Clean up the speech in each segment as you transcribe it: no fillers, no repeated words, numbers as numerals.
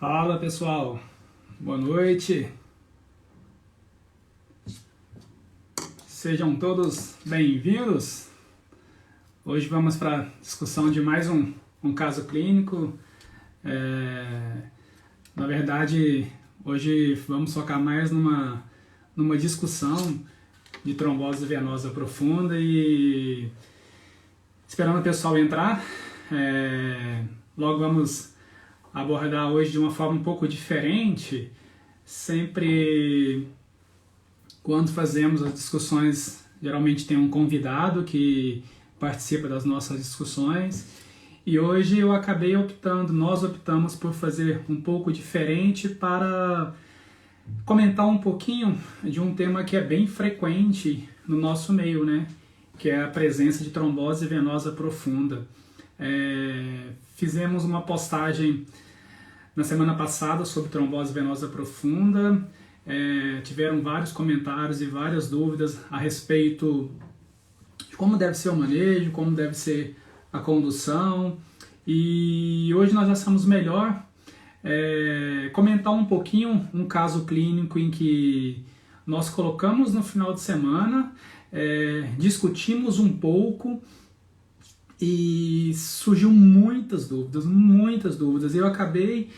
Fala pessoal, boa noite, sejam todos bem-vindos. Hoje vamos para a discussão de mais um caso clínico. Na verdade, hoje vamos focar mais numa discussão de trombose venosa profunda e esperando o pessoal entrar, logo vamos abordar hoje de uma forma um pouco diferente. Sempre quando fazemos as discussões, geralmente tem um convidado que participa das nossas discussões, e hoje nós optamos por fazer um pouco diferente para comentar um pouquinho de um tema que é bem frequente no nosso meio, né? Que é a presença de trombose venosa profunda. Fizemos uma postagem na semana passada sobre trombose venosa profunda, tiveram vários comentários e várias dúvidas a respeito de como deve ser o manejo, como deve ser a condução, e hoje nós achamos melhor comentar um pouquinho um caso clínico em que nós colocamos no final de semana, discutimos um pouco e surgiu muitas dúvidas. Eu acabei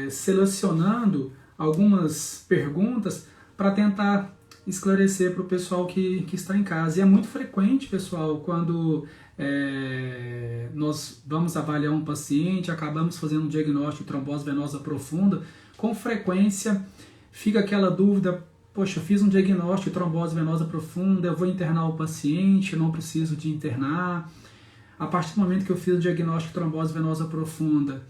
selecionando algumas perguntas para tentar esclarecer para o pessoal que está em casa. E é muito frequente, pessoal, quando nós vamos avaliar um paciente, acabamos fazendo um diagnóstico de trombose venosa profunda, com frequência fica aquela dúvida: poxa, eu fiz um diagnóstico de trombose venosa profunda, eu vou internar o paciente, não preciso de internar. A partir do momento que eu fiz o diagnóstico de trombose venosa profunda,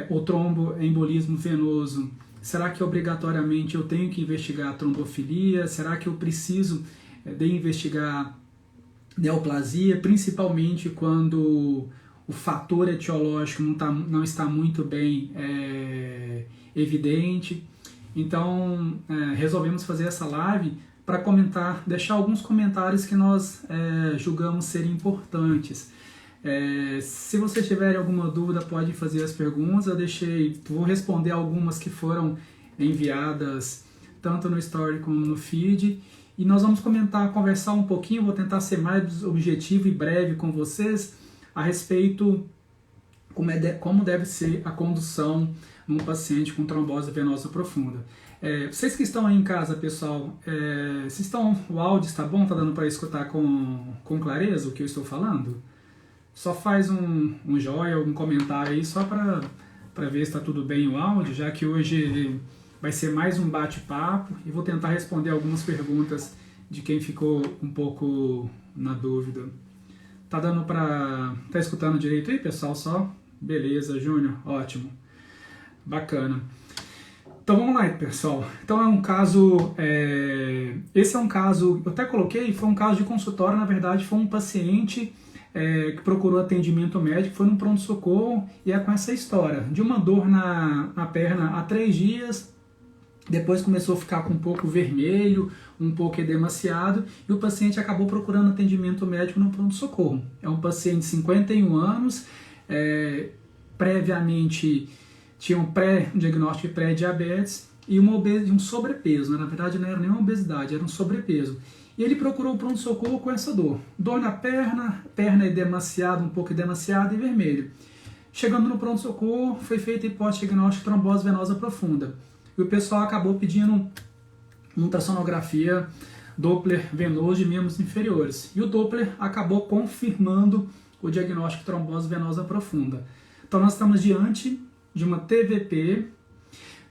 o tromboembolismo venoso, será que obrigatoriamente eu tenho que investigar a trombofilia? Será que eu preciso de investigar neoplasia, principalmente quando o fator etiológico não está muito bem evidente? Então, resolvemos fazer essa live para comentar, deixar alguns comentários que nós julgamos serem importantes. Se vocês tiverem alguma dúvida, pode fazer as perguntas. Vou responder algumas que foram enviadas tanto no story como no feed. E nós vamos conversar um pouquinho, vou tentar ser mais objetivo e breve com vocês a respeito como deve ser a condução num paciente com trombose venosa profunda. Vocês que estão aí em casa, pessoal, o áudio está bom? Está dando para escutar com clareza o que eu estou falando? Só faz um joinha, um comentário aí, só para ver se está tudo bem o áudio, já que hoje vai ser mais um bate-papo e vou tentar responder algumas perguntas de quem ficou um pouco na dúvida. Tá escutando direito aí, pessoal? Só? Beleza, Júnior, ótimo. Bacana. Então vamos lá, pessoal. Então esse é um caso, eu até coloquei, foi um caso de consultório. Na verdade foi um paciente que procurou atendimento médico, foi no pronto-socorro, e é com essa história de uma dor na perna há 3 dias, depois começou a ficar com um pouco vermelho, um pouco edemaciado, e o paciente acabou procurando atendimento médico no pronto-socorro. É um paciente de 51 anos, previamente tinha um diagnóstico de pré-diabetes e um sobrepeso, né? Na verdade não era nenhuma obesidade, era um sobrepeso. E ele procurou o pronto-socorro com essa dor na perna edemaciada, um pouco edemaciada e vermelho. Chegando no pronto-socorro, foi feita a hipótese diagnóstica de trombose venosa profunda. E o pessoal acabou pedindo uma ultrassonografia Doppler venoso de membros inferiores. E o Doppler acabou confirmando o diagnóstico de trombose venosa profunda. Então nós estamos diante de uma TVP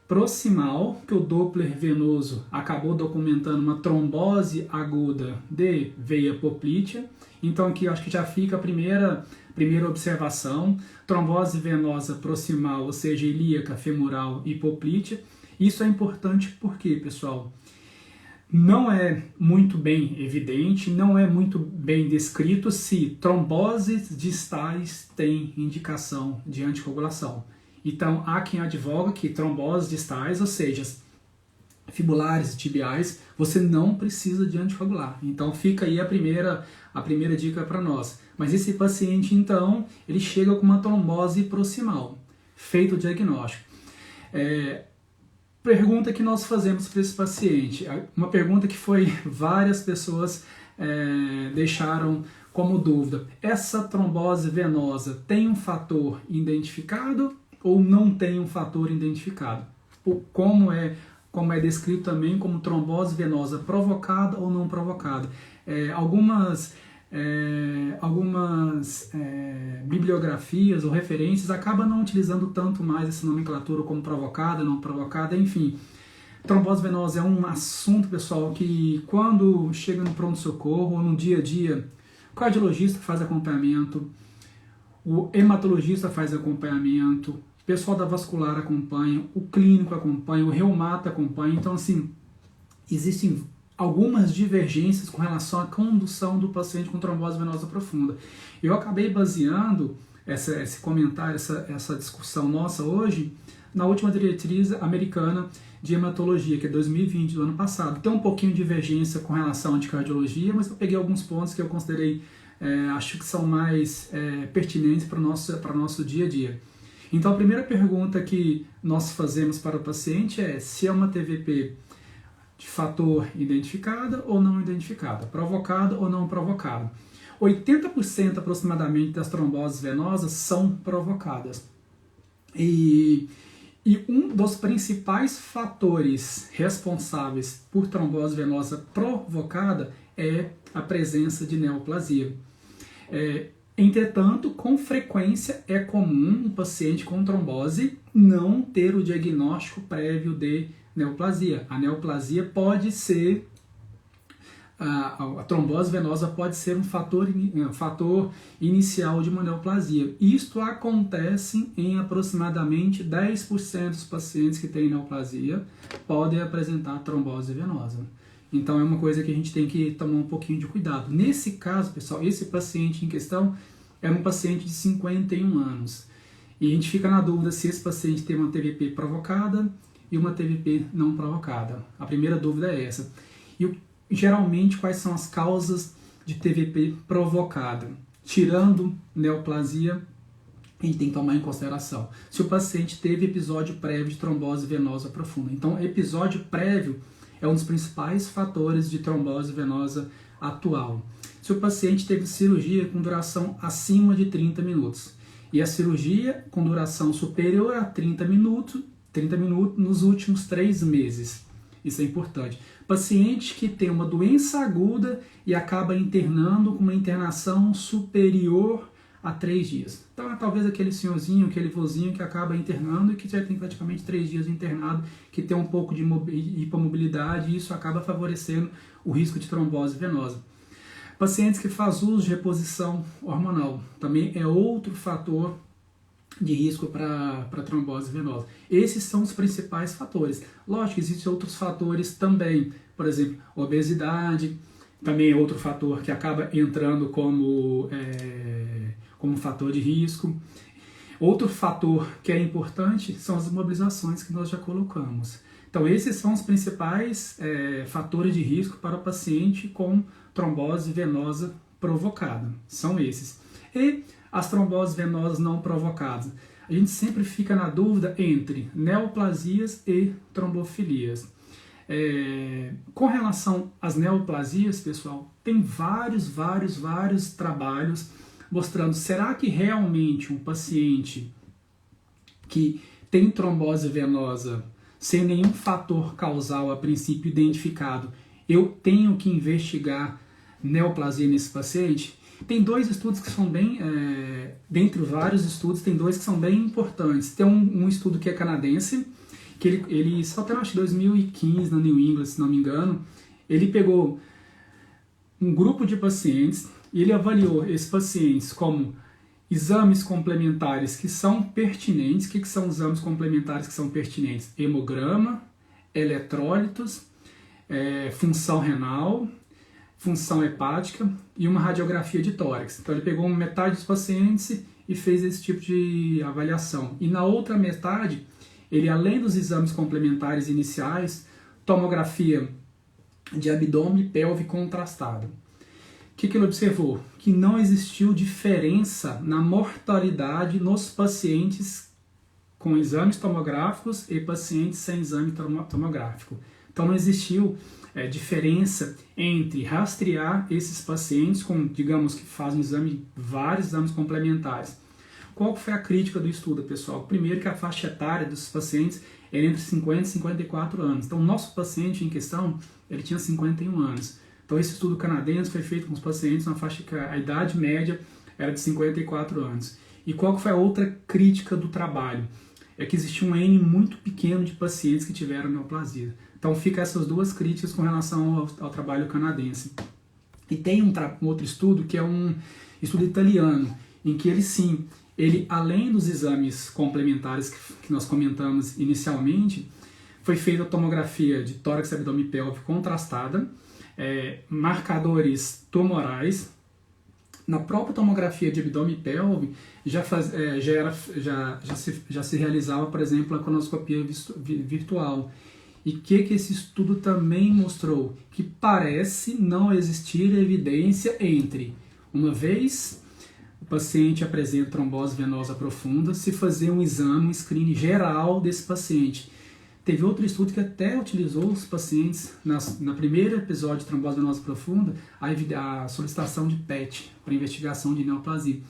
proximal, que o Doppler venoso acabou documentando uma trombose aguda de veia poplítea. Então aqui eu acho que já fica a primeira observação: trombose venosa proximal, ou seja, ilíaca, femoral e poplítea. Isso é importante porque, pessoal, não é muito bem evidente, não é muito bem descrito se tromboses distais têm indicação de anticoagulação. Então, há quem advoga que tromboses distais, ou seja, fibulares e tibiais, você não precisa de anticoagular. Então, fica aí a primeira dica para nós. Mas esse paciente, então, ele chega com uma trombose proximal. feito o diagnóstico. Pergunta que nós fazemos para esse paciente, uma pergunta que várias pessoas deixaram como dúvida: essa trombose venosa tem um fator identificado ou não tem um fator identificado? Como é descrito também como trombose venosa provocada ou não provocada. Algumas bibliografias ou referências acabam não utilizando tanto mais essa nomenclatura como provocada, não provocada, enfim. Trombose venosa é um assunto, pessoal, que quando chega no pronto-socorro ou no dia a dia, o cardiologista faz acompanhamento, o hematologista faz acompanhamento, o pessoal da vascular acompanha, o clínico acompanha, o reumata acompanha. Então, assim, existem algumas divergências com relação à condução do paciente com trombose venosa profunda. Eu acabei baseando esse comentário, essa discussão nossa hoje, na última diretriz americana de hematologia, que é 2020, do ano passado. Tem um pouquinho de divergência com relação à de cardiologia, mas eu peguei alguns pontos que eu considerei, acho que são mais pertinentes para o nosso dia a dia. Então, a primeira pergunta que nós fazemos para o paciente é se é uma TVP de fator identificada ou não identificada, provocada ou não provocada. 80% aproximadamente das tromboses venosas são provocadas. E um dos principais fatores responsáveis por trombose venosa provocada é a presença de neoplasia. Entretanto, com frequência é comum um paciente com trombose não ter o diagnóstico prévio de neoplasia. A neoplasia pode ser, a trombose venosa pode ser um fator inicial de uma neoplasia. Isto acontece em aproximadamente 10% dos pacientes que têm neoplasia podem apresentar trombose venosa. Então é uma coisa que a gente tem que tomar um pouquinho de cuidado. Nesse caso, pessoal, esse paciente em questão é um paciente de 51 anos. E a gente fica na dúvida se esse paciente tem uma TVP provocada e uma TVP não provocada. A primeira dúvida é essa. E geralmente, quais são as causas de TVP provocada? Tirando neoplasia, a gente tem que tomar em consideração se o paciente teve episódio prévio de trombose venosa profunda. Então, episódio prévio é um dos principais fatores de trombose venosa atual. Se o paciente teve cirurgia com duração acima de 30 minutos e a cirurgia com duração superior a 30 minutos nos últimos 3 meses. Isso é importante. Paciente que tem uma doença aguda e acaba internando com uma internação superior a 3 dias. Então é talvez aquele senhorzinho, aquele vozinho que acaba internando e que já tem praticamente 3 dias internado, que tem um pouco de hipomobilidade, e isso acaba favorecendo o risco de trombose venosa. Pacientes que fazem uso de reposição hormonal também é outro fator de risco para trombose venosa. Esses são os principais fatores. Lógico que existem outros fatores também, por exemplo, obesidade, também é outro fator que acaba entrando como fator de risco. Outro fator que é importante são as imobilizações que nós já colocamos. Então esses são os principais fatores de risco para o paciente com trombose venosa provocada. São esses. E as tromboses venosas não provocadas. A gente sempre fica na dúvida entre neoplasias e trombofilias. Com relação às neoplasias, pessoal, tem vários trabalhos mostrando, será que realmente um paciente que tem trombose venosa sem nenhum fator causal a princípio identificado, eu tenho que investigar neoplasia nesse paciente? Tem 2 estudos que são bem, dentre vários estudos, tem 2 que são bem importantes. Tem um estudo que é canadense, que ele só tem, acho que 2015, na New England, se não me engano. Ele pegou um grupo de pacientes e ele avaliou esses pacientes como exames complementares que são pertinentes. O que são exames complementares que são pertinentes? Hemograma, eletrólitos, função renal, função hepática e uma radiografia de tórax. Então ele pegou metade dos pacientes e fez esse tipo de avaliação. E na outra metade, ele, além dos exames complementares iniciais, tomografia de abdômen e pelve contrastada. O que ele observou? Que não existiu diferença na mortalidade nos pacientes com exames tomográficos e pacientes sem exame tomográfico. Então não existiu diferença entre rastrear esses pacientes com, digamos, que fazem vários exames complementares. Qual foi a crítica do estudo, pessoal? Primeiro que a faixa etária dos pacientes era entre 50 e 54 anos. Então o nosso paciente em questão, ele tinha 51 anos. Então esse estudo canadense foi feito com os pacientes na faixa que a idade média era de 54 anos. E qual foi a outra crítica do trabalho? É que existia um N muito pequeno de pacientes que tiveram neoplasia. Então fica essas duas críticas com relação ao trabalho canadense. E tem um outro estudo que é um estudo italiano, em que ele além dos exames complementares que nós comentamos inicialmente, foi feita a tomografia de tórax, abdômen e pelve contrastada, marcadores tumorais. Na própria tomografia de abdômen e pelve já se realizava, por exemplo, a colonoscopia virtual. E o que esse estudo também mostrou? Que parece não existir evidência entre, uma vez o paciente apresenta trombose venosa profunda, se fazer um exame, um screening geral desse paciente. Teve outro estudo que até utilizou os pacientes, na primeiro episódio de trombose venosa profunda, a solicitação de PET, para investigação de neoplasia.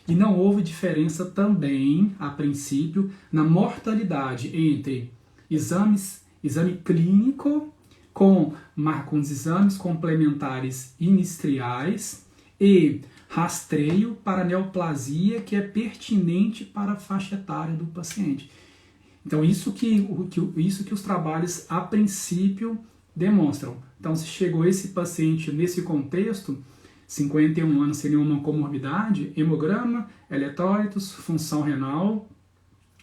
E não houve diferença também, a princípio, na mortalidade entre exame clínico com os exames complementares iniciais e rastreio para neoplasia que é pertinente para a faixa etária do paciente. Então, isso que os trabalhos, a princípio, demonstram. Então, se chegou esse paciente nesse contexto, 51 anos seria uma comorbidade, hemograma, eletrólitos, função renal,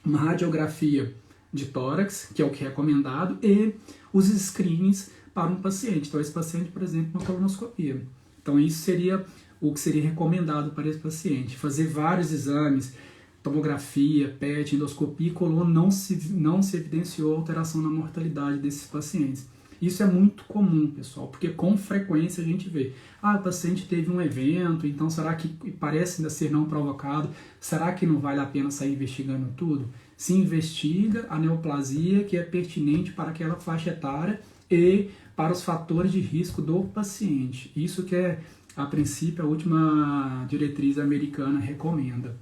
uma radiografia de tórax, que é o que é recomendado, e os screenings para um paciente. Então, esse paciente, por exemplo, uma colonoscopia. Então, isso seria o que seria recomendado para esse paciente. Fazer vários exames, tomografia, PET, endoscopia, colon, não se evidenciou alteração na mortalidade desses pacientes. Isso é muito comum, pessoal, porque com frequência a gente vê, o paciente teve um evento, então será que parece ainda ser não provocado? Será que não vale a pena sair investigando tudo? Se investiga a neoplasia que é pertinente para aquela faixa etária e para os fatores de risco do paciente. Isso que é, a princípio, a última diretriz americana recomenda.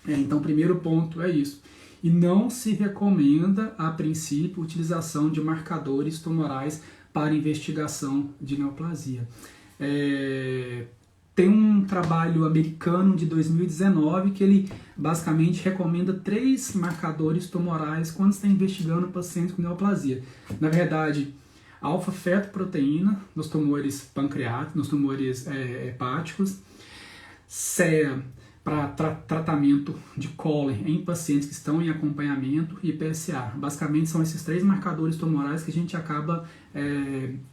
Então, o primeiro ponto é isso. E não se recomenda, a princípio, a utilização de marcadores tumorais para investigação de neoplasia. Tem um trabalho americano de 2019 que ele basicamente recomenda 3 marcadores tumorais quando está investigando pacientes com neoplasia. Na verdade, alfa-fetoproteína nos tumores pancreáticos, nos tumores hepáticos, CEA para tratamento de cólon em pacientes que estão em acompanhamento e PSA. Basicamente são esses 3 marcadores tumorais que a gente acaba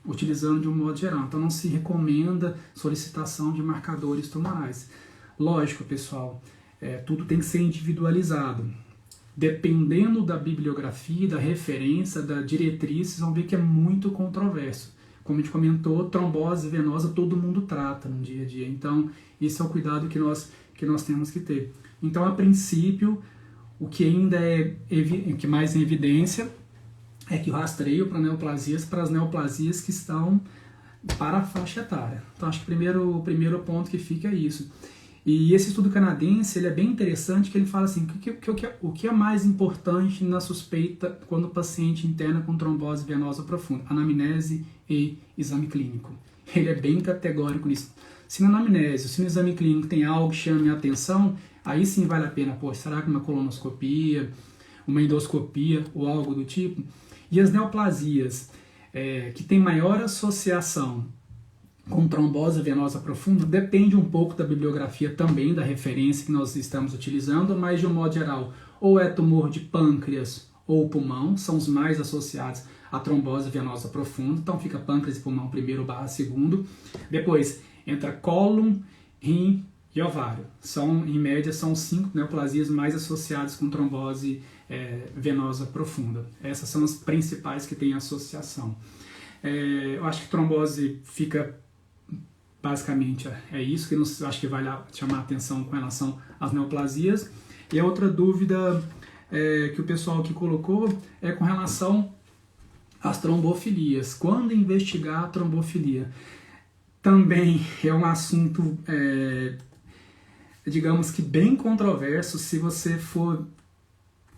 utilizando de um modo geral. Então não se recomenda solicitação de marcadores tumorais. Lógico, pessoal, tudo tem que ser individualizado. Dependendo da bibliografia, da referência, da diretriz, vocês vão ver que é muito controverso. Como a gente comentou, trombose venosa todo mundo trata no dia a dia. Então, esse é o cuidado que nós temos que ter. Então, a princípio, o que ainda que mais em evidência é que o rastreio para as neoplasias que estão para a faixa etária. Então, acho que o primeiro ponto que fica é isso. E esse estudo canadense ele é bem interessante, que ele fala assim, o que é mais importante na suspeita quando o paciente interna com trombose venosa profunda? Anamnese e exame clínico. Ele é bem categórico nisso. Se na anamnese, se no exame clínico tem algo que chame a atenção, aí sim vale a pena, será que uma colonoscopia, uma endoscopia ou algo do tipo? E as neoplasias que tem maior associação com trombose venosa profunda, depende um pouco da bibliografia também, da referência que nós estamos utilizando, mas de um modo geral, ou é tumor de pâncreas ou pulmão, são os mais associados à trombose venosa profunda, então fica pâncreas e pulmão primeiro / segundo, depois entra cólon, rim e ovário. Em média, são 5 neoplasias mais associadas com trombose venosa profunda. Essas são as principais que têm associação. Eu acho que trombose fica... Basicamente é isso que eu acho que vale chamar a atenção com relação às neoplasias. E a outra dúvida que o pessoal aqui colocou é com relação às trombofilias. Quando investigar a trombofilia? Também é um assunto, digamos que bem controverso. Se você for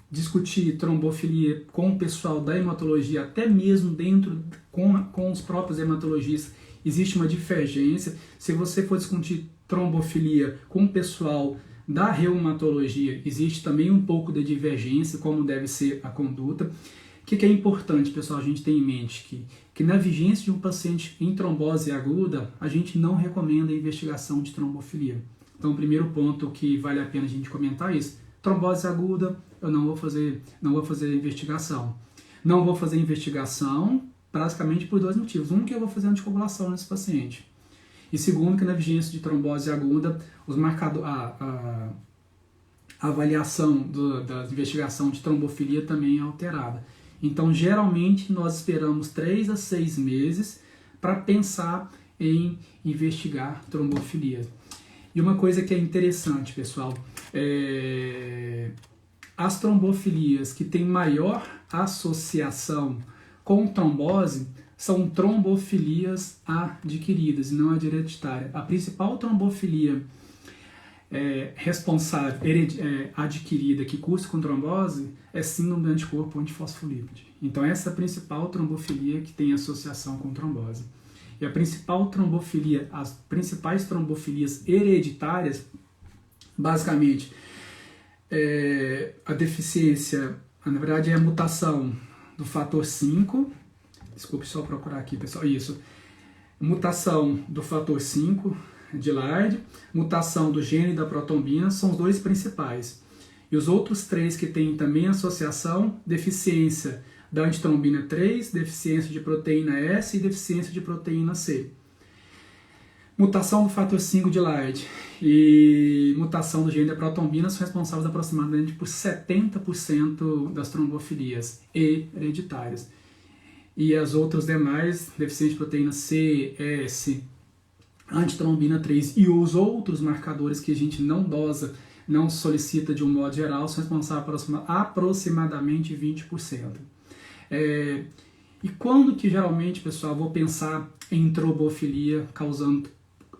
discutir trombofilia com o pessoal da hematologia, até mesmo dentro com os próprios hematologistas, existe uma divergência. Se você for discutir trombofilia com o pessoal da reumatologia, existe também um pouco de divergência, como deve ser a conduta. O que é importante, pessoal, a gente ter em mente que na vigência de um paciente em trombose aguda, a gente não recomenda a investigação de trombofilia. Então, o primeiro ponto que vale a pena a gente comentar é isso. Trombose aguda, eu não vou fazer investigação. Não vou fazer investigação basicamente por dois motivos. Um, que eu vou fazer anticoagulação nesse paciente. E segundo, que na vigência de trombose aguda, a avaliação da investigação de trombofilia também é alterada. Então, geralmente, nós esperamos 3 a 6 meses para pensar em investigar trombofilia. E uma coisa que é interessante, pessoal, as trombofilias que têm maior associação com trombose são trombofilias adquiridas e não hereditárias. A principal trombofilia responsável, adquirida, que cursa com trombose, é síndrome do anticorpo antifosfolípide. Então essa é a principal trombofilia que tem associação com trombose. E a principal trombofilia, as principais trombofilias hereditárias, basicamente, a deficiência, na verdade é a mutação do fator 5, desculpe só procurar aqui, pessoal, isso, mutação do fator 5 de Laird, mutação do gene da protombina, são os dois principais. E os outros três que têm também associação, deficiência da antitrombina 3, deficiência de proteína S e deficiência de proteína C. Mutação do fator 5 de Laird e mutação do gene da protombina são responsáveis aproximadamente por 70% das trombofilias hereditárias. E as outras demais, deficiência de proteína C, S, antitrombina 3 e os outros marcadores que a gente não dosa, não solicita de um modo geral, são responsáveis por aproximadamente 20%. E quando que geralmente, pessoal, vou pensar em trombofilia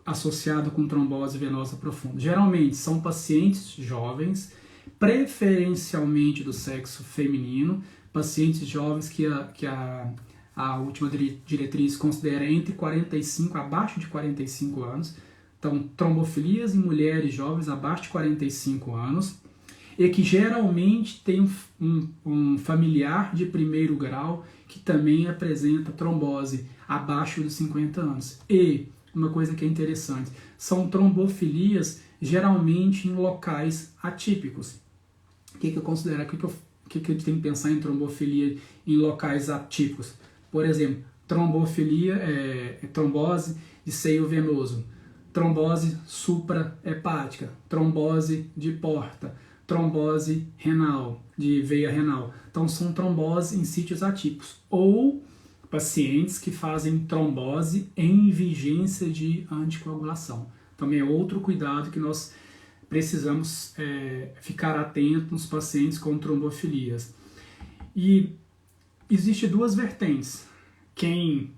associado com trombose venosa profunda? Geralmente são pacientes jovens, preferencialmente do sexo feminino, pacientes jovens que a última diretriz considera abaixo de 45 anos. Então, trombofilias em mulheres jovens abaixo de 45 anos e que geralmente tem um familiar de primeiro grau que também apresenta trombose abaixo dos 50 anos. E uma coisa que é interessante, são trombofilias geralmente em locais atípicos. O que eu considero? O que a gente tem que pensar em trombofilia em locais atípicos? Por exemplo, trombose de seio venoso, trombose suprahepática, trombose de porta, trombose renal, de veia renal. Então são tromboses em sítios atípicos. Ou pacientes que fazem trombose em vigência de anticoagulação. Também é outro cuidado que nós precisamos ficar atentos nos pacientes com trombofilias. E existem duas vertentes. Quem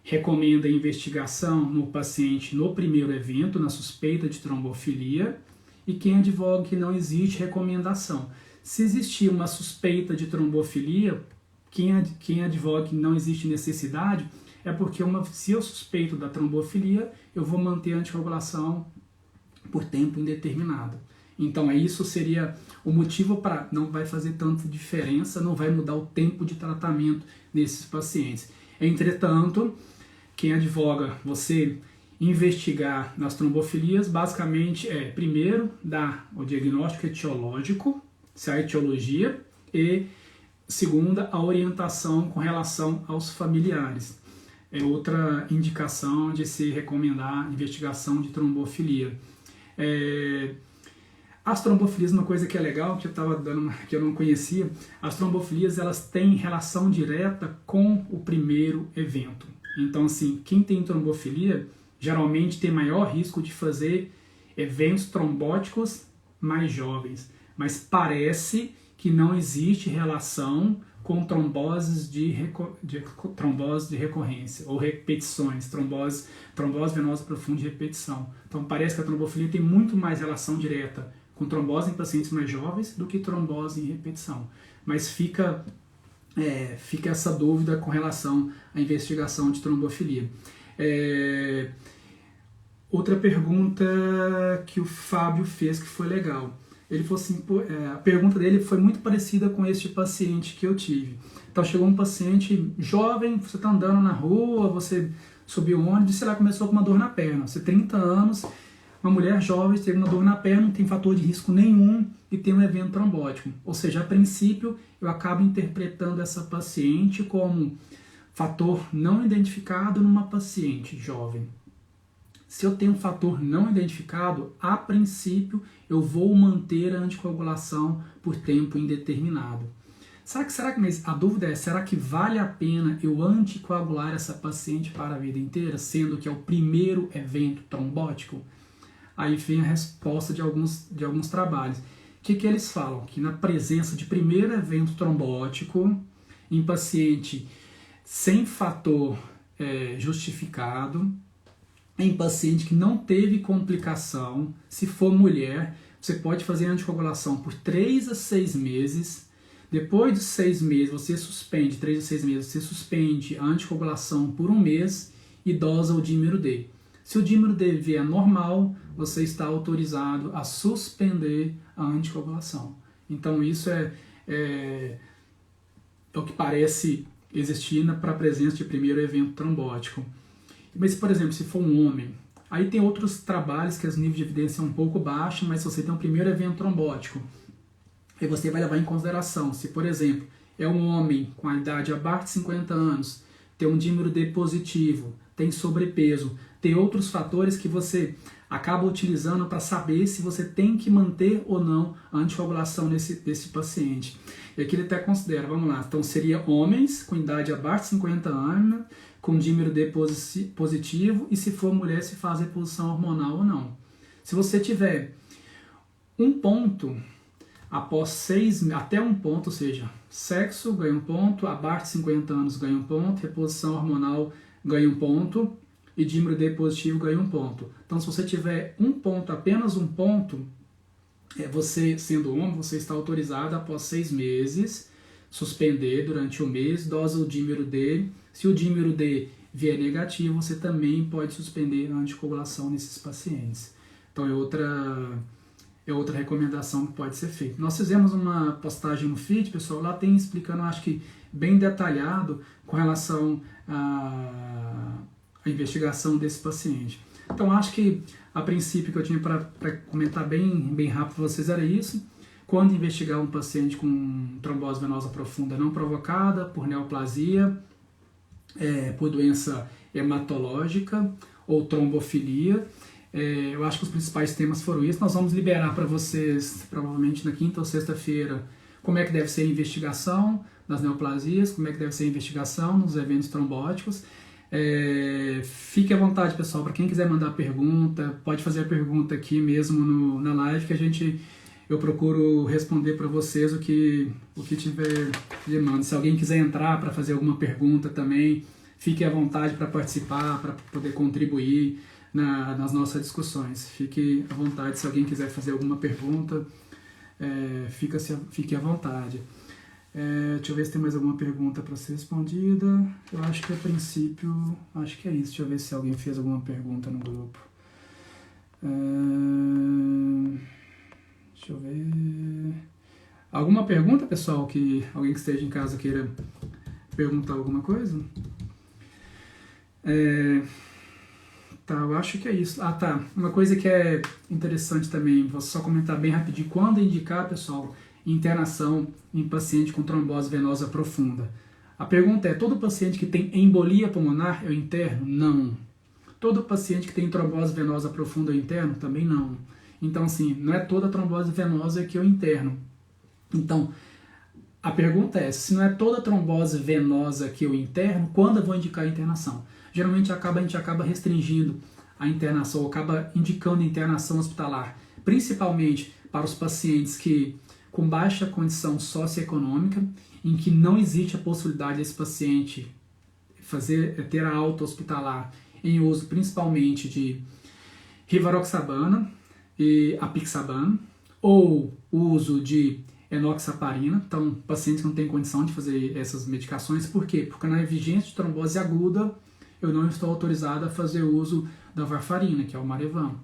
recomenda a investigação no paciente no primeiro evento, na suspeita de trombofilia, e quem advoga que não existe recomendação. Se existir uma suspeita de trombofilia, quem advoga que não existe necessidade, é porque se eu suspeito da trombofilia, eu vou manter a anticoagulação por tempo indeterminado. Então isso seria o motivo para não vai fazer tanta diferença, não vai mudar o tempo de tratamento nesses pacientes. Entretanto, quem advoga você investigar nas trombofilias, basicamente primeiro, dar o diagnóstico etiológico, se há etiologia, e segunda, a orientação com relação aos familiares. É outra indicação de se recomendar a investigação de trombofilia. As trombofilias, uma coisa que é legal, que eu não conhecia, as trombofilias elas têm relação direta com o primeiro evento. Então, assim, quem tem trombofilia geralmente tem maior risco de fazer eventos trombóticos mais jovens. Mas parece que não existe relação com tromboses de recorrência ou repetições, trombose venosa profunda de repetição. Então parece que a trombofilia tem muito mais relação direta com trombose em pacientes mais jovens do que trombose em repetição. Mas fica essa dúvida com relação à investigação de trombofilia. Outra pergunta que o Fábio fez que foi legal. Ele falou assim, a pergunta dele foi muito parecida com este paciente que eu tive. Então chegou um paciente jovem, você está andando na rua, você subiu o ônibus, sei lá, começou com uma dor na perna. Você 30 anos, uma mulher jovem, teve uma dor na perna, não tem fator de risco nenhum e tem um evento trombótico. Ou seja, a princípio eu acabo interpretando essa paciente como fator não identificado numa paciente jovem. Se eu tenho um fator não identificado, a princípio eu vou manter a anticoagulação por tempo indeterminado. Mas a dúvida é, será que vale a pena eu anticoagular essa paciente para a vida inteira, sendo que é o primeiro evento trombótico? Aí vem a resposta de alguns trabalhos. O que eles falam? Que na presença de primeiro evento trombótico, em paciente sem fator justificado, em paciente que não teve complicação, se for mulher, você pode fazer anticoagulação por 3 a 6 meses. Depois dos 6 meses, você suspende, 3 a 6 meses, você suspende a anticoagulação por 1 mês e dosa o dímero D. Se o dímero D vier normal, você está autorizado a suspender a anticoagulação. Então isso é o que parece existir para a presença de primeiro evento trombótico. Mas, por exemplo, se for um homem, aí tem outros trabalhos que os níveis de evidência são um pouco baixos, mas se você tem um primeiro evento trombótico, aí você vai levar em consideração, se, por exemplo, é um homem com a idade abaixo de 50 anos, tem um dímero D positivo, tem sobrepeso, tem outros fatores que você acaba utilizando para saber se você tem que manter ou não a anticoagulação desse paciente. E aqui ele até considera, vamos lá, então seria homens com idade abaixo de 50 anos, com dímero D positivo, e se for mulher, se faz reposição hormonal ou não. Se você tiver um ponto após 6, até um ponto, ou seja, sexo ganha um ponto, abaixo de 50 anos ganha um ponto, reposição hormonal ganha um ponto, e dímero D positivo ganha um ponto. Então, se você tiver um ponto, apenas um ponto, você, sendo homem, você está autorizado após 6 meses, suspender durante 1 mês, dosa o dímero D. Se o dímero D vier negativo, você também pode suspender a anticoagulação nesses pacientes. Então é outra recomendação que pode ser feita. Nós fizemos uma postagem no feed, pessoal, lá tem explicando, acho que bem detalhado, com relação à investigação desse paciente. Então acho que a princípio que eu tinha para comentar bem rápido para vocês era isso. Quando investigar um paciente com trombose venosa profunda não provocada, por neoplasia, por doença hematológica ou trombofilia, eu acho que os principais temas foram isso. Nós vamos liberar para vocês, provavelmente na quinta ou sexta-feira, como é que deve ser a investigação das neoplasias, como é que deve ser a investigação nos eventos trombóticos. Fique à vontade, pessoal, para quem quiser mandar pergunta, pode fazer a pergunta aqui mesmo na live, que eu procuro responder para vocês o que tiver demanda. Se alguém quiser entrar para fazer alguma pergunta também, fique à vontade para participar, para poder contribuir nas nossas discussões. Fique à vontade, se alguém quiser fazer alguma pergunta, fique à vontade. Deixa eu ver se tem mais alguma pergunta para ser respondida. Eu acho que a princípio, acho que é isso. Deixa eu ver se alguém fez alguma pergunta no grupo. Deixa eu ver. Alguma pergunta, pessoal? Que alguém que esteja em casa queira perguntar alguma coisa? Tá, eu acho que é isso. Ah, tá. Uma coisa que é interessante também, vou só comentar bem rapidinho. Quando indicar, pessoal, internação em paciente com trombose venosa profunda? A pergunta é, todo paciente que tem embolia pulmonar eu interno? Não. Todo paciente que tem trombose venosa profunda eu interno? Também não. Então, assim, não é toda trombose venosa que eu interno. Então, a pergunta é, se não é toda trombose venosa que eu interno, quando eu vou indicar a internação? Geralmente a gente acaba restringindo a internação, ou acaba indicando a internação hospitalar, principalmente para os pacientes que com baixa condição socioeconômica, em que não existe a possibilidade desse paciente ter a alta hospitalar em uso principalmente de rivaroxabana e apixabana, ou uso de enoxaparina. Então, pacientes que não têm condição de fazer essas medicações, por quê? Porque na vigência de trombose aguda, eu não estou autorizado a fazer uso da varfarina, que é o Marevan.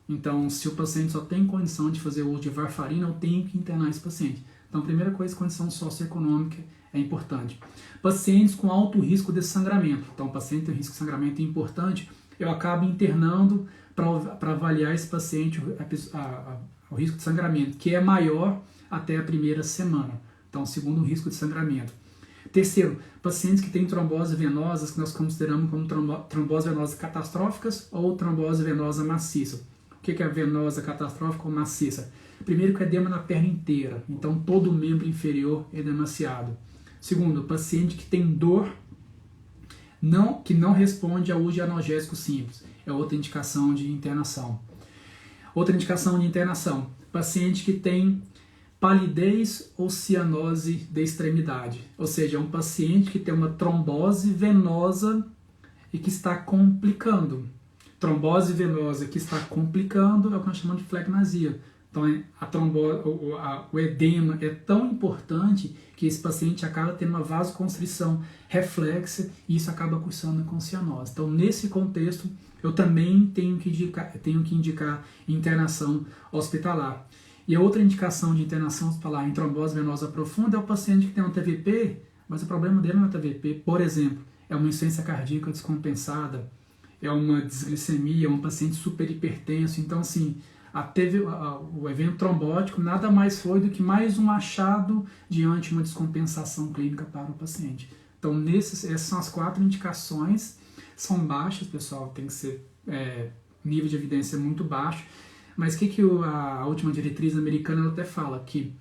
Então, se o paciente só tem condição de fazer uso de varfarina, eu tenho que internar esse paciente. Então, a primeira coisa, condição socioeconômica é importante. Pacientes com alto risco de sangramento. Então, paciente com risco de sangramento é importante, eu acabo internando para avaliar esse paciente o risco de sangramento, que é maior até a primeira semana. Então, segundo o risco de sangramento. Terceiro, pacientes que têm trombose venosas, que nós consideramos como trombose venosa catastróficas ou trombose venosa maciça. O que é a venosa catastrófica ou maciça? Primeiro, que é edema na perna inteira, então todo o membro inferior é edemaciado. Segundo, paciente que tem dor que não responde ao uso de analgésico simples, é outra indicação de internação. Outra indicação de internação, paciente que tem palidez ou cianose de extremidade, ou seja, é um paciente que tem uma trombose venosa e que está complicando. Trombose venosa que está complicando é o que nós chamamos de flegmasia. Então, o edema é tão importante que esse paciente acaba tendo uma vasoconstrição reflexa e isso acaba cursando com cianose. Então, nesse contexto, eu também tenho que indicar internação hospitalar. E a outra indicação de internação hospitalar em trombose venosa profunda é o paciente que tem um TVP, mas o problema dele não é o TVP. Por exemplo, é uma insuficiência cardíaca descompensada, é uma desglicemia, é um paciente super hipertenso. Então, assim, o evento trombótico nada mais foi do que mais um achado diante de uma descompensação clínica para o paciente. Então, essas são as 4 indicações. São baixas, pessoal, tem que ser nível de evidência muito baixo. Mas o que a última diretriz americana ela até fala? Que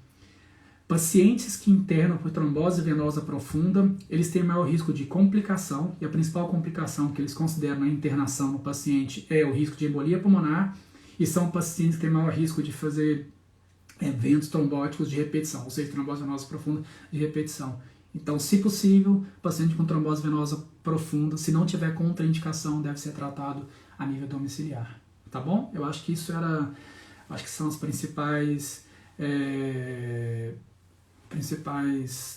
pacientes que internam por trombose venosa profunda, eles têm maior risco de complicação, e a principal complicação que eles consideram na internação no paciente é o risco de embolia pulmonar, e são pacientes que têm maior risco de fazer eventos trombóticos de repetição, ou seja, trombose venosa profunda de repetição. Então, se possível, paciente com trombose venosa profunda, se não tiver contraindicação, deve ser tratado a nível domiciliar. Tá bom? Eu acho que acho que são os principais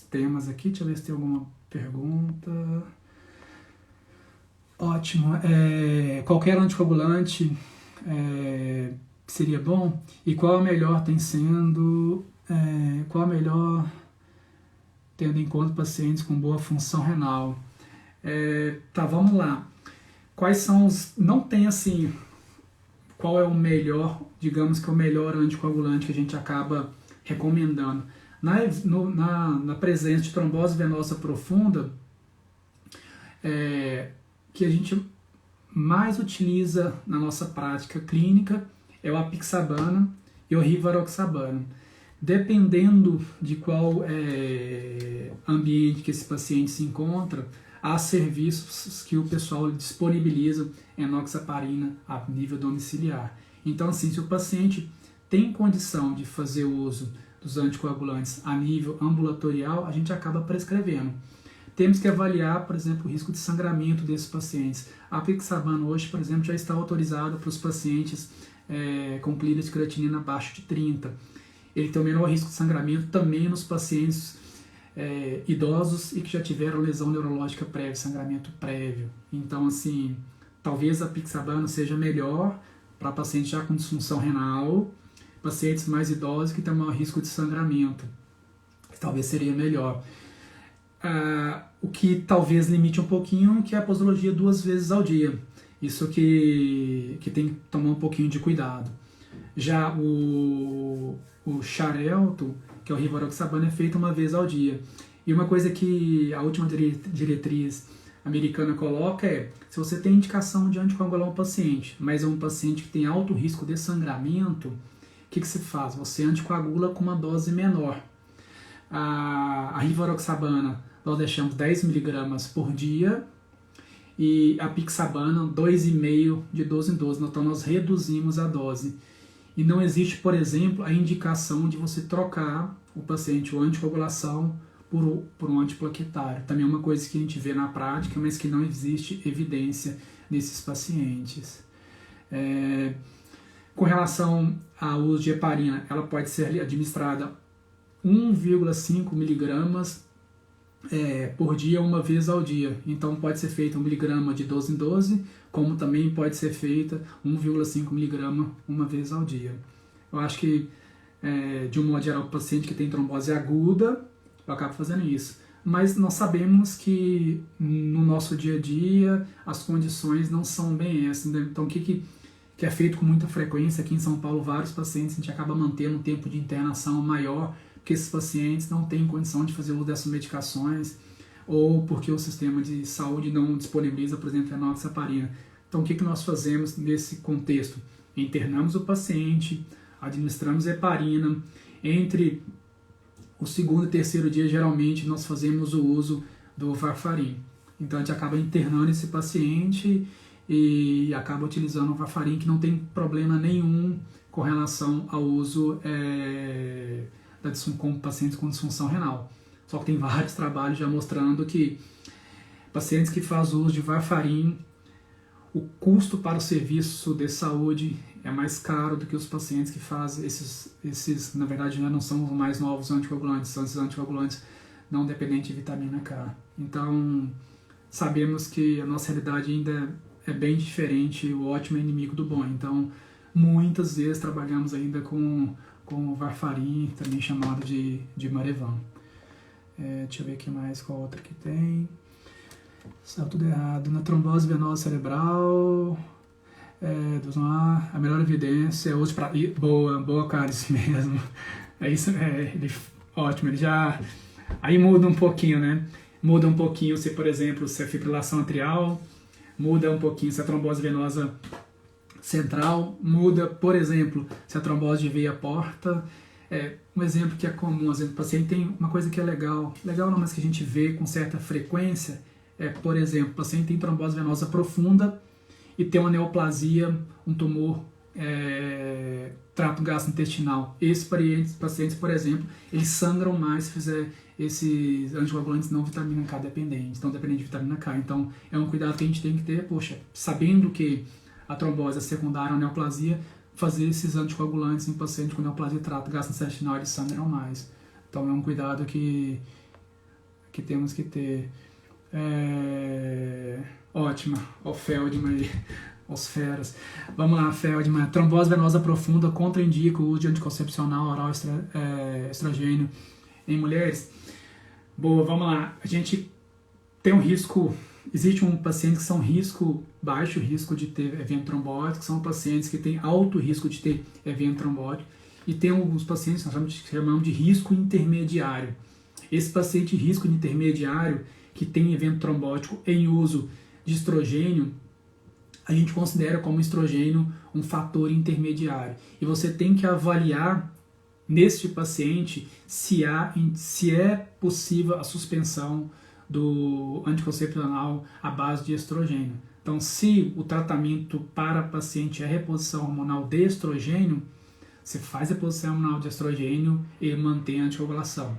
temas aqui. Deixa eu ver se tem alguma pergunta. Ótimo. Qualquer anticoagulante seria bom? E qual a melhor qual a melhor tendo em conta pacientes com boa função renal? Tá, vamos lá. Quais são os... Não tem assim... Qual é o melhor, digamos que é o melhor anticoagulante que a gente acaba recomendando? Na presença de trombose venosa profunda, que a gente mais utiliza na nossa prática clínica é o apixabana e o rivaroxabana. Dependendo de qual ambiente que esse paciente se encontra, há serviços que o pessoal disponibiliza enoxaparina a nível domiciliar. Então, assim, se o paciente tem condição de fazer uso dos anticoagulantes a nível ambulatorial, a gente acaba prescrevendo. Temos que avaliar, por exemplo, o risco de sangramento desses pacientes. A apixabana hoje, por exemplo, já está autorizada para os pacientes com clíris de creatinina abaixo de 30. Ele tem o menor risco de sangramento também nos pacientes idosos e que já tiveram lesão neurológica prévia, sangramento prévio. Então, assim, talvez a apixabana seja melhor para pacientes já com disfunção renal, pacientes mais idosos que têm maior risco de sangramento. Talvez seria melhor. O que talvez limite um pouquinho, que é a posologia 2 vezes ao dia. Isso que tem que tomar um pouquinho de cuidado. Já o Xarelto, que é o rivaroxabana, é feito 1 vez ao dia. E uma coisa que a última diretriz americana coloca é: se você tem indicação de anticoagular um paciente, mas é um paciente que tem alto risco de sangramento, o que se faz? Você anticoagula com uma dose menor. A rivaroxabana nós deixamos 10 mg por dia e a apixabana 2,5 de 12 em 12. Então nós reduzimos a dose. E não existe, por exemplo, a indicação de você trocar o paciente, o anticoagulação, por um antiplaquetário. Também é uma coisa que a gente vê na prática, mas que não existe evidência nesses pacientes. Com relação ao uso de heparina, ela pode ser administrada 1,5 miligramas por dia, uma vez ao dia. Então pode ser feita 1 miligrama de 12 em 12, como também pode ser feita 1,5 miligrama uma vez ao dia. Eu acho que, de um modo geral, o paciente que tem trombose aguda, eu acabo fazendo isso. Mas nós sabemos que no nosso dia a dia as condições não são bem essas, né? Então o que é feito com muita frequência aqui em São Paulo, vários pacientes, a gente acaba mantendo um tempo de internação maior, porque esses pacientes não têm condição de fazer uso dessas medicações, ou porque o sistema de saúde não disponibiliza, por exemplo, fenoxaparina. Então o que nós fazemos nesse contexto? Internamos o paciente, administramos heparina. Entre o segundo e terceiro dia, geralmente, nós fazemos o uso do varfarin. Então a gente acaba internando esse paciente e acaba utilizando o varfarin, que não tem problema nenhum com relação ao uso com pacientes com disfunção renal. Só que tem vários trabalhos já mostrando que pacientes que fazem uso de varfarin, o custo para o serviço de saúde é mais caro do que os pacientes que fazem esses na verdade, não são os mais novos anticoagulantes, são esses anticoagulantes não dependentes de vitamina K. Então, sabemos que a nossa realidade ainda é bem diferente, o ótimo é inimigo do bom. Então, muitas vezes trabalhamos ainda com o varfarin, também chamado de Marevan. Deixa eu ver aqui mais qual outra que tem. Saiu tudo errado. Na trombose venosa cerebral, a melhor evidência é uso para... Boa, cara, isso mesmo. É isso, ótimo. Ele já... Aí muda um pouquinho, né? Muda um pouquinho se, por exemplo, se é fibrilação atrial, muda um pouquinho se é trombose venosa central, muda, por exemplo, se a trombose de veia porta. Um exemplo que é comum, às vezes o paciente tem uma coisa que é legal não, mas que a gente vê com certa frequência, por exemplo, o paciente tem trombose venosa profunda e tem uma neoplasia, um tumor trato gastrointestinal. Esses pacientes, por exemplo, eles sangram mais se fizer esses anticoagulantes não vitamina K dependentes, não dependentes de vitamina K. Então, é um cuidado que a gente tem que ter, sabendo que a trombose é secundária à neoplasia, fazer esses anticoagulantes em pacientes com neoplasia trato gastrointestinal, eles sangram mais. Então, é um cuidado que temos que ter. Ótima, o Feldman aí, os feras. Vamos lá, Feldman. Trombose venosa profunda contraindica o uso de anticoncepcional oral estrogênio em mulheres. Boa, vamos lá. A gente tem um risco, existe um paciente que são baixo risco de ter evento trombótico, que são pacientes que têm alto risco de ter evento trombótico, e tem alguns pacientes que nós chamamos de risco intermediário. Esse paciente risco intermediário que tem evento trombótico em uso de estrogênio, a gente considera como estrogênio um fator intermediário. E você tem que avaliar neste paciente se é possível a suspensão do anticoncepcional à base de estrogênio. Então, se o tratamento para paciente é reposição hormonal de estrogênio, você faz reposição hormonal de estrogênio e mantém a anticoagulação.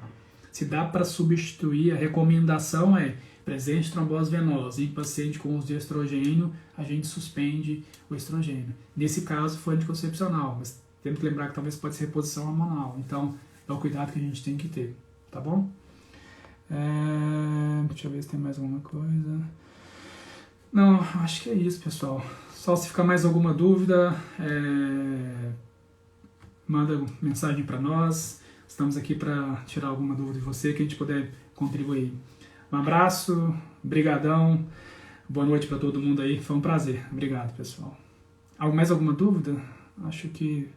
Se dá para substituir, a recomendação é presente trombose venosa em paciente com uso de estrogênio, a gente suspende o estrogênio. Nesse caso foi anticoncepcional, mas temos que lembrar que talvez pode ser reposição hormonal. Então é o cuidado que a gente tem que ter, tá bom? Deixa eu ver se tem mais alguma coisa. Não, acho que é isso, pessoal. Só se ficar mais alguma dúvida, manda mensagem para nós. Estamos aqui para tirar alguma dúvida de você, que a gente puder contribuir. Um abraço, brigadão, boa noite para todo mundo aí, foi um prazer. Obrigado, pessoal. Mais alguma dúvida? Acho que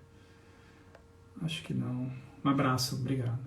não. Um abraço, obrigado.